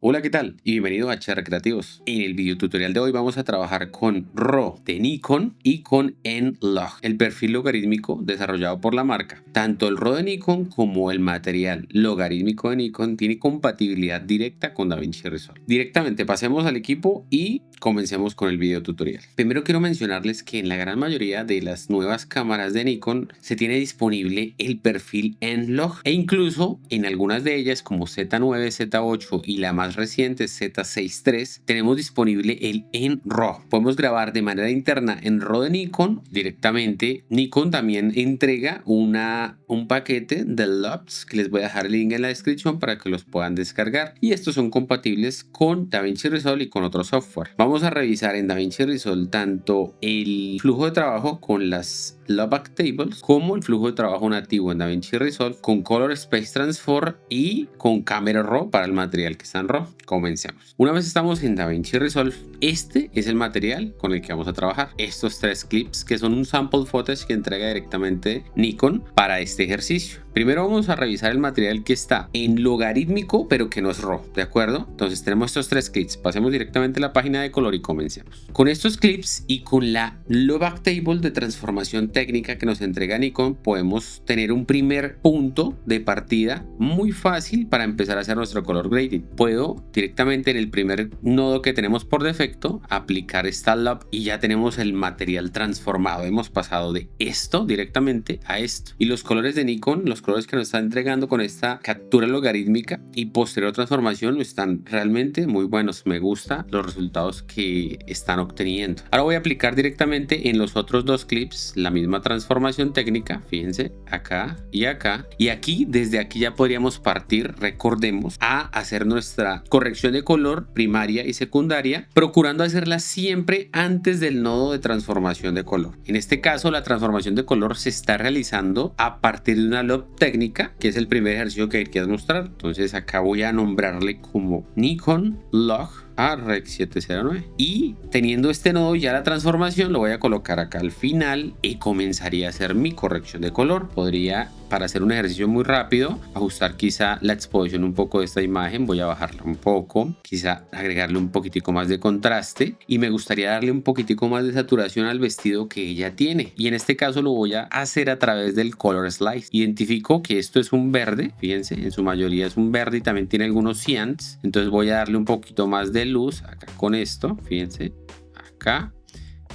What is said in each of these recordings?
Hola, ¿qué tal? Y bienvenido a HR Creativos. En el video tutorial de hoy vamos a trabajar con RAW de Nikon y con N-Log, el perfil logarítmico desarrollado por la marca. Tanto el RAW de Nikon como el material logarítmico de Nikon tiene compatibilidad directa con DaVinci Resolve. Directamente pasemos al equipo y comencemos con el video tutorial. Primero quiero mencionarles que en la gran mayoría de las nuevas cámaras de Nikon se tiene disponible el perfil N-Log e incluso en algunas de ellas como Z9, Z8 y la más reciente Z6 III tenemos disponible el N-RAW. Podemos grabar de manera interna en RAW de Nikon directamente. Nikon también entrega un paquete de LUTs que les voy a dejar el link en la descripción para que los puedan descargar, y estos son compatibles con DaVinci Resolve y con otro software. Vamos a revisar en DaVinci Resolve tanto el flujo de trabajo con las Low-Back Tables como el flujo de trabajo nativo en DaVinci Resolve con Color Space Transform y con Camera Raw para el material que está en RAW. Comencemos. Una vez estamos en DaVinci Resolve, este es el material con el que vamos a trabajar. Estos tres clips que son un sample footage que entrega directamente Nikon para este ejercicio. Primero vamos a revisar el material que está en logarítmico pero que no es RAW, ¿de acuerdo? Entonces tenemos estos tres clips. Pasemos directamente a la página de color y comencemos. Con estos clips y con la Low-Back Table de transformación técnica que nos entrega Nikon, podemos tener un primer punto de partida muy fácil para empezar a hacer nuestro color grading. Puedo directamente en el primer nodo que tenemos por defecto aplicar esta LUT y ya tenemos el material transformado. Hemos pasado de esto directamente a esto, y los colores de Nikon, los colores que nos está entregando con esta captura logarítmica y posterior transformación, están realmente muy buenos. Me gusta los resultados que están obteniendo. Ahora voy a aplicar directamente en los otros dos clips la misma transformación técnica. Fíjense, acá y acá, y aquí, desde aquí ya podríamos partir, recordemos, a hacer nuestra corrección de color primaria y secundaria, procurando hacerla siempre antes del nodo de transformación de color. En este caso, la transformación de color se está realizando a partir de una LUT técnica, que es el primer ejercicio que quería mostrar. Entonces acá voy a nombrarle como Nikon Log a Rec 709, y teniendo este nodo ya la transformación lo voy a colocar acá al final y comenzaría a hacer mi corrección de color. Podría, para hacer un ejercicio muy rápido, ajustar quizá la exposición un poco de esta imagen. Voy a bajarla un poco, quizá agregarle un poquitico más de contraste, y me gustaría darle un poquitico más de saturación al vestido que ella tiene, y en este caso lo voy a hacer a través del Color Slice. Identifico que esto es un verde, fíjense, en su mayoría es un verde y también tiene algunos cyans, entonces voy a darle un poquito más de luz acá con esto, fíjense, acá,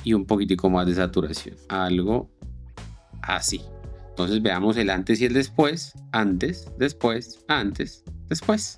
y un poquitico más de saturación, algo así. Entonces veamos el antes y el después, antes, después, antes, después,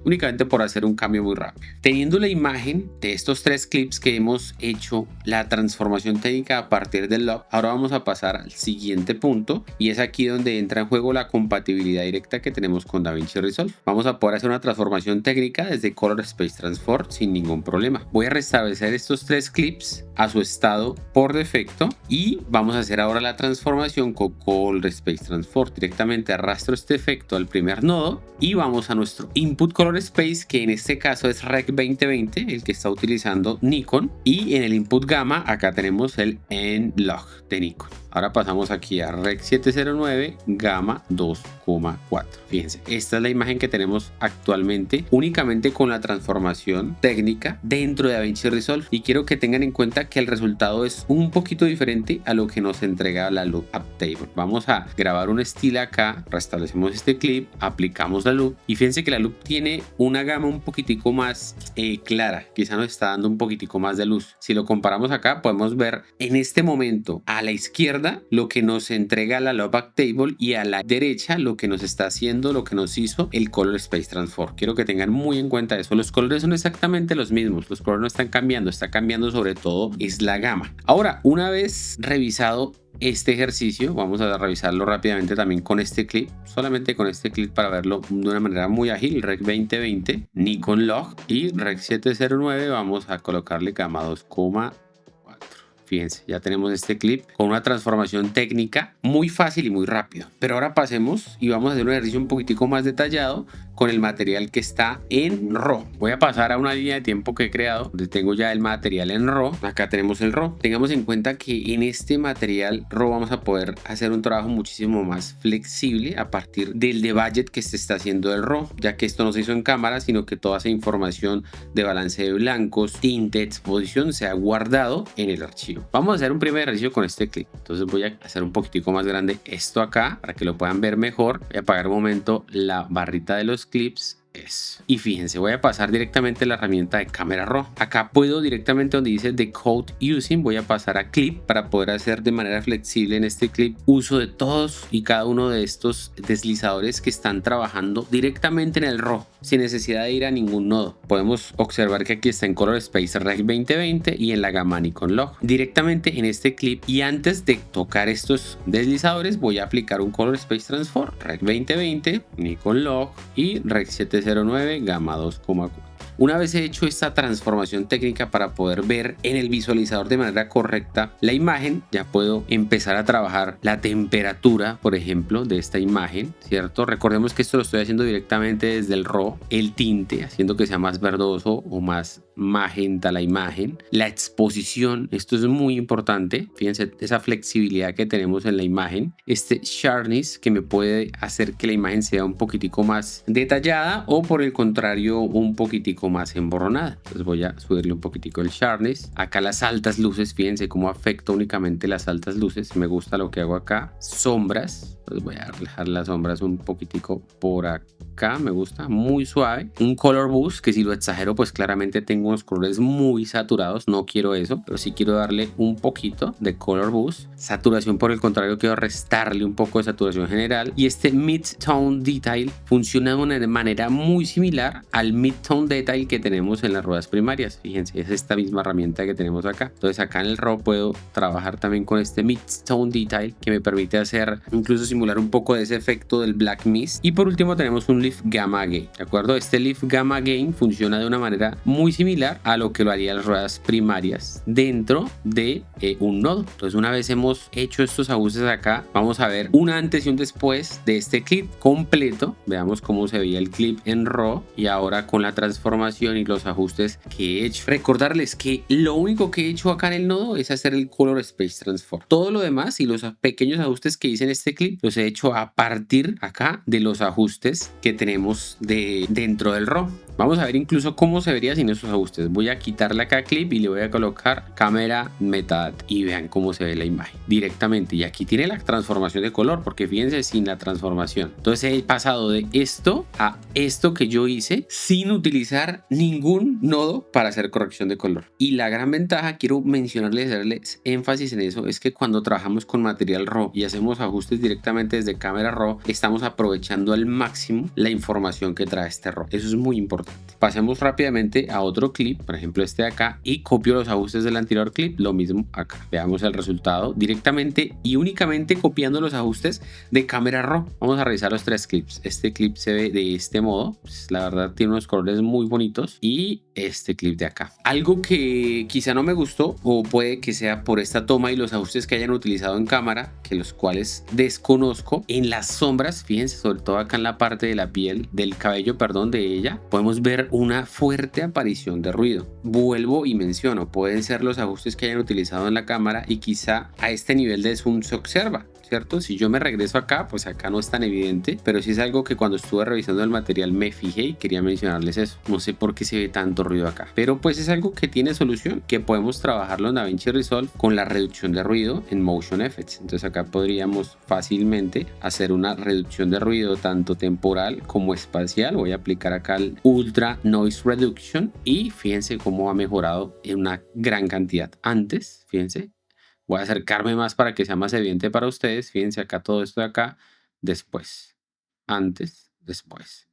únicamente por hacer un cambio muy rápido. Teniendo la imagen de estos tres clips que hemos hecho la transformación técnica a partir del LUT, ahora vamos a pasar al siguiente punto, y es aquí donde entra en juego la compatibilidad directa que tenemos con DaVinci Resolve. Vamos a poder hacer una transformación técnica desde Color Space Transform sin ningún problema. Voy a restablecer estos tres clips a su estado por defecto y vamos a hacer ahora la transformación con Color Space Transform. Directamente arrastro este efecto al primer nodo y vamos a nuestro Input Color Space, que en este caso es Rec 2020, el que está utilizando Nikon, y en el Input Gamma acá tenemos el N-Log de Nikon. Ahora pasamos aquí a Rec 709 Gamma 2,4. Fíjense, esta es la imagen que tenemos actualmente únicamente con la transformación técnica dentro de DaVinci Resolve, y quiero que tengan en cuenta que el resultado es un poquito diferente a lo que nos entrega la Loop-Up Table. Vamos a grabar un estilo acá, restablecemos este clip, aplicamos la loop, y fíjense que la loop tiene una gama un poquitico más clara, quizá nos está dando un poquitico más de luz. Si lo comparamos acá, podemos ver en este momento a la izquierda lo que nos entrega la Low-Back Table, y a la derecha lo que nos está haciendo, lo que nos hizo el Color Space Transform. Quiero que tengan muy en cuenta eso. Los colores son exactamente los mismos, los colores no están cambiando, está cambiando sobre todo es la gama. Ahora, una vez revisado este ejercicio, vamos a revisarlo rápidamente también con este clip, solamente con este clip para verlo de una manera muy ágil. Rec 2020, Nikon Log y Rec 709, vamos a colocarle Gamma 2,4. Fíjense, ya tenemos este clip con una transformación técnica muy fácil y muy rápido. Pero ahora pasemos y vamos a hacer un ejercicio un poquitico más detallado con el material que está en RAW. Voy a pasar a una línea de tiempo que he creado, donde tengo ya el material en RAW. Acá tenemos el RAW. Tengamos en cuenta que en este material RAW vamos a poder hacer un trabajo muchísimo más flexible a partir del de budget que se está haciendo el RAW, ya que esto no se hizo en cámara, sino que toda esa información de balance de blancos, tinte, exposición se ha guardado en el archivo. Vamos a hacer un primer ejercicio con este clip. Entonces voy a hacer un poquitico más grande esto acá para que lo puedan ver mejor. Voy a apagar un momento la barrita de los clips. Y fíjense, voy a pasar directamente a la herramienta de cámara RAW. Acá puedo directamente donde dice Decode Using, voy a pasar a Clip para poder hacer de manera flexible en este clip uso de todos y cada uno de estos deslizadores que están trabajando directamente en el RAW sin necesidad de ir a ningún nodo. Podemos observar que aquí está en Color Space Rec 2020 y en la gama Nikon Log directamente en este clip, y antes de tocar estos deslizadores voy a aplicar un Color Space Transform Rec 2020, Nikon Log y Rec 709 gama 2,4. Una vez he hecho esta transformación técnica para poder ver en el visualizador de manera correcta la imagen, ya puedo empezar a trabajar la temperatura, por ejemplo, de esta imagen, ¿cierto? Recordemos que esto lo estoy haciendo directamente desde el RAW, el tinte, haciendo que sea más verdoso o más magenta la imagen, la exposición, esto es muy importante, fíjense esa flexibilidad que tenemos en la imagen, este sharpness que me puede hacer que la imagen sea un poquitico más detallada o por el contrario un poquitico más emborronada. Entonces voy a subirle un poquitico el sharpness. Acá las altas luces, fíjense cómo afecta únicamente las altas luces. Me gusta lo que hago acá. Sombras, pues voy a dejar las sombras un poquitico por acá, me gusta, muy suave. Un color boost que si lo exagero pues claramente tengo unos colores muy saturados, no quiero eso, pero sí quiero darle un poquito de color boost. Saturación por el contrario quiero restarle un poco de saturación general, y este mid-tone detail funciona de una manera muy similar al mid-tone detail que tenemos en las ruedas primarias. Fíjense, es esta misma herramienta que tenemos acá. Entonces acá en el RAW puedo trabajar también con este mid-tone detail que me permite hacer incluso simular un poco de ese efecto del black mist. Y por último tenemos un lift gamma gain, ¿de acuerdo? Este lift gamma gain funciona de una manera muy similar a lo que lo haría las ruedas primarias dentro de un nodo. Entonces una vez hemos hecho estos ajustes acá, vamos a ver un antes y un después de este clip completo. Veamos cómo se veía el clip en RAW y ahora con la transformación y los ajustes que he hecho. Recordarles que lo único que he hecho acá en el nodo es hacer el Color Space Transform. Todo lo demás y los pequeños ajustes que hice en este clip los he hecho a partir acá de los ajustes que tenemos dentro del RAW. Vamos a ver incluso cómo se vería sin esos ajustes. Voy a quitarle acá clip y le voy a colocar cámara metadata y vean cómo se ve la imagen directamente. Y aquí tiene la transformación de color, porque fíjense sin la transformación. Entonces he pasado de esto a esto que yo hice sin utilizar ningún nodo para hacer corrección de color. Y la gran ventaja, quiero mencionarles, hacerles énfasis en eso, es que cuando trabajamos con material RAW y hacemos ajustes directamente desde cámara RAW, estamos aprovechando al máximo la información que trae este RAW. Eso es muy importante. Pasemos rápidamente a otro clip, por ejemplo este de acá, y copio los ajustes del anterior clip, lo mismo acá. Veamos el resultado directamente y únicamente copiando los ajustes de cámara RAW. Vamos a revisar los tres clips. Este clip se ve de este modo, pues, la verdad tiene unos colores muy bonitos, y este clip de acá. Algo que quizá no me gustó, o puede que sea por esta toma y los ajustes que hayan utilizado en cámara, que los cuales desconozco, en las sombras, fíjense, sobre todo acá en la parte de la piel, del cabello, perdón, de ella, podemos ver una fuerte aparición de ruido. Vuelvo y menciono, pueden ser los ajustes que hayan utilizado en la cámara y quizá a este nivel de zoom se observa, ¿cierto? Si yo me regreso acá, pues acá no es tan evidente, pero sí es algo que cuando estuve revisando el material me fijé y quería mencionarles eso. No sé por qué se ve tanto ruido acá, pero pues es algo que tiene solución, que podemos trabajarlo en DaVinci Resolve con la reducción de ruido en Motion Effects. Entonces acá podríamos fácilmente hacer una reducción de ruido tanto temporal como espacial. Voy a aplicar acá el Ultra Noise Reduction y fíjense cómo ha mejorado en una gran cantidad. Antes, fíjense, voy a acercarme más para que sea más evidente para ustedes. Fíjense acá todo esto de acá, después, antes, después.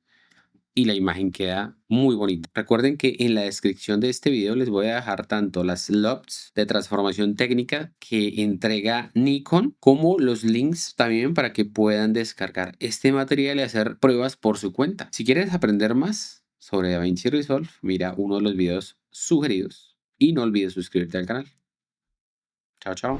Y la imagen queda muy bonita. Recuerden que en la descripción de este video les voy a dejar tanto las LUTs de transformación técnica que entrega Nikon, como los links también para que puedan descargar este material y hacer pruebas por su cuenta. Si quieres aprender más sobre DaVinci Resolve, mira uno de los videos sugeridos y no olvides suscribirte al canal. Chao, chao.